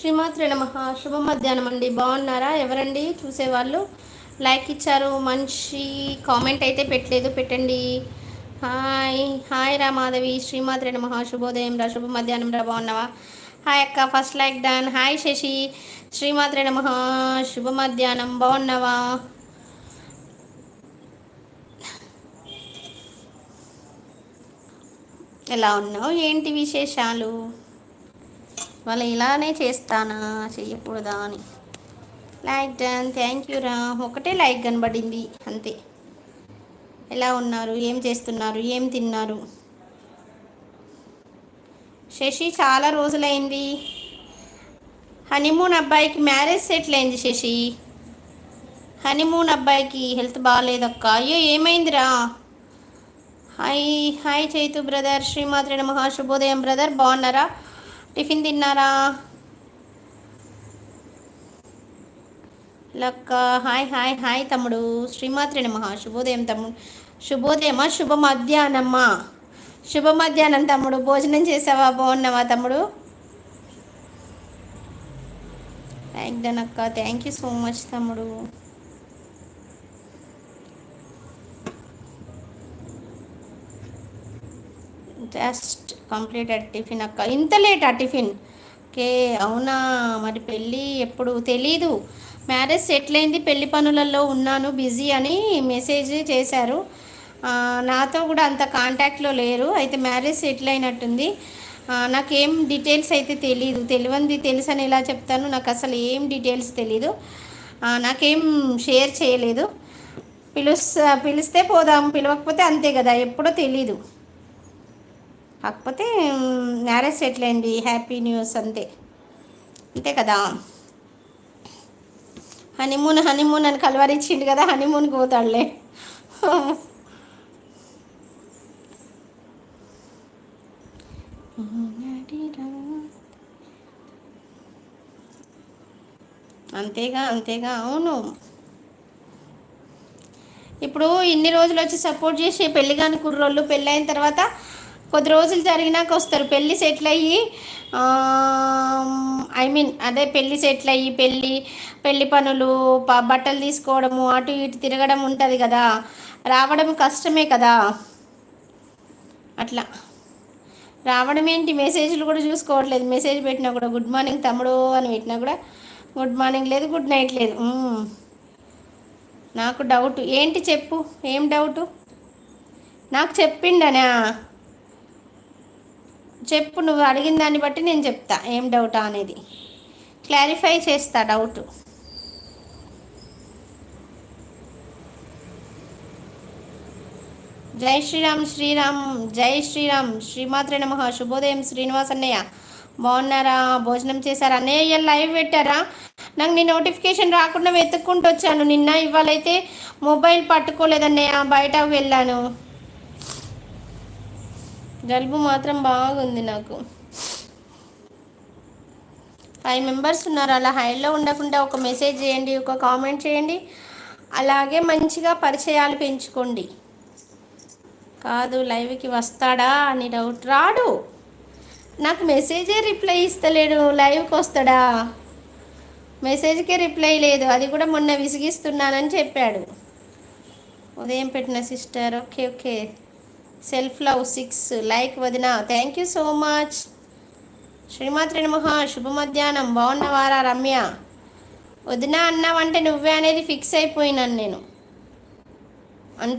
శ్రీమాత్రే నమః. శుభ మధ్యాహ్నం అండి. బాగున్నారా? ఎవరండి చూసేవాళ్ళు? లైక్ ఇచ్చారు, మంచి కామెంట్ అయితే పెట్టలేదు, పెట్టండి. హాయ్ హాయ్ రా మాధవి. శ్రీమాత్రే నమః. శుభోదయం రా, శుభ మధ్యాహ్నం రా. బాగున్నావా? హాయ్ అక్క, first like done. Hi Shashi. శ్రీమాత్రే నమః. శుభ మధ్యాహ్నం. బాగున్నావా? ఎలా ఉన్నావు? ఏంటి విశేషాలు? వాళ్ళు ఇలానే చేస్తానా, చెయ్యకూడదా అని. లైక్ డన్, థ్యాంక్ యూ రా. ఒకటే లైక్ కనబడింది అంతే. ఎలా ఉన్నారు? ఏం చేస్తున్నారు? ఏం తిన్నారు? శశి చాలా రోజులైంది. హనీమూన్ అబ్బాయికి మ్యారేజ్ సెటిల్ అయింది శశి. హనీమూన్ అబ్బాయికి హెల్త్ బాగాలేదక్క. అయ్యో, ఏమైందిరా? Hi hi Chaitu brother. శ్రీమాత్రే నమః. శుభోదయం బ్రదర్. బాగున్నారా? టిఫిన్ తిన్నారా? లక్క హాయ్ హాయ్ హాయ్ తమ్ముడు. శ్రీమాత్రే నమః. శుభోదయం తమ్ముడు. శుభోదయమా? శుభ మధ్యాహ్నమ్మా. శుభ మధ్యాహ్నం తమ్ముడు. భోజనం చేసావా? బాగున్నావా తమ్ముడు? థ్యాంక్ డన్ అక్క. థ్యాంక్ యూ సో మచ్ తమ్ముడు. జస్ట్ కంప్లీటెడ్ టిఫిన్ అక్క. ఇంత లేట్ ఆ టిఫిన్? ఓకే, అవునా. మరి పెళ్ళి ఎప్పుడు తెలీదు. మ్యారేజ్ సెటిల్ అయింది, పెళ్లి పనులలో ఉన్నాను బిజీ అని మెసేజ్ చేశారు. నాతో కూడా అంత కాంటాక్ట్లో లేరు. అయితే మ్యారేజ్ సెటిల్ అయినట్టుంది. నాకేం డీటెయిల్స్ అయితే తెలియంది తెలుసు అని ఎలా చెప్తాను? నాకు అసలు ఏం డీటెయిల్స్ తెలీదు. నాకేం షేర్ చేయలేదు. పిలిస్తే పోదాం, పిలవకపోతే అంతే కదా, ఎప్పుడో తెలీదు. కాకపోతే మ్యారేజ్ సెటిల్ అయింది, హ్యాపీ న్యూస్ అంతే. అంతే కదా. హనీమూన్ హనీమూన్ అని కలవరిచ్చిండు కదా, హనీమూన్కి పోతాడులే. అంతేగా అంతేగా, అవును. ఇప్పుడు ఇన్ని రోజులు వచ్చి సపోర్ట్ చేసి పెళ్లి కాని కుర్రోళ్ళు పెళ్ళి అయిన తర్వాత కొద్ది రోజులు జరిగినాక వస్తారు. పెళ్ళి సెటిల్ అయ్యి అదే పెళ్ళి సెటిల్ అయ్యి పెళ్ళి పనులు, బట్టలు తీసుకోవడము, అటు ఇటు తిరగడం ఉంటుంది కదా, రావడం కష్టమే కదా. అట్లా రావడం ఏంటి, మెసేజ్లు కూడా చూసుకోవట్లేదు. మెసేజ్ పెట్టినా కూడా గుడ్ మార్నింగ్ తమ్ముడు అని పెట్టినా కూడా గుడ్ మార్నింగ్ లేదు, గుడ్ నైట్ లేదు. నాకు డౌట్ ఏంటి చెప్పు, ఏం డౌటు? నాకు చెప్పిండనా? చెప్పు, నువ్వు అడిగిన దాన్ని బట్టి నేను చెప్తా ఏం డౌటా అనేది, క్లారిఫై చేస్తా డౌట్. జై శ్రీరామ్. శ్రీరామ్ జై శ్రీరామ్. శ్రీమాత్రే నమః. శుభోదయం శ్రీనివాస్ అన్నయ్య. బాగున్నారా? భోజనం చేశారా? అన్నయ్య లైవ్ పెట్టారా? నాకు నీ నోటిఫికేషన్ రాకుండా వెతుక్కుంటూ వచ్చాను నిన్న. ఇవాళైతే మొబైల్ పట్టుకోలేదన్నయ్య, బయటకు వెళ్ళాను. జలుబు మాత్రం బాగుంది నాకు. 5 మెంబర్స్ ఉన్నారు. అలా హైలో ఉండకుండా ఒక మెసేజ్ చేయండి, ఒక కామెంట్ చేయండి. అలాగే మంచిగా పరిచయాలు పెంచుకోండి. కాదు లైవ్కి వస్తాడా అని డౌట్. రాడు. నాకు మెసేజే రిప్లై ఇస్తలేడు. లైవ్కి వస్తాడా? మెసేజ్కే రిప్లై లేదు. అది కూడా మొన్న విసిగిస్తున్నానని చెప్పాడు. ఉదయం పెట్టిన sister. Okay okay. Self love 6 like వదిన. Thank you so much. శ్రీమాత్రే నమః. శుభ మధ్యాహ్నం. బాగున్నవారా రమ్య? వదిన అన్నావంటే నువ్వే అనేది ఫిక్స్ అయిపోయినాను నేను. అంటే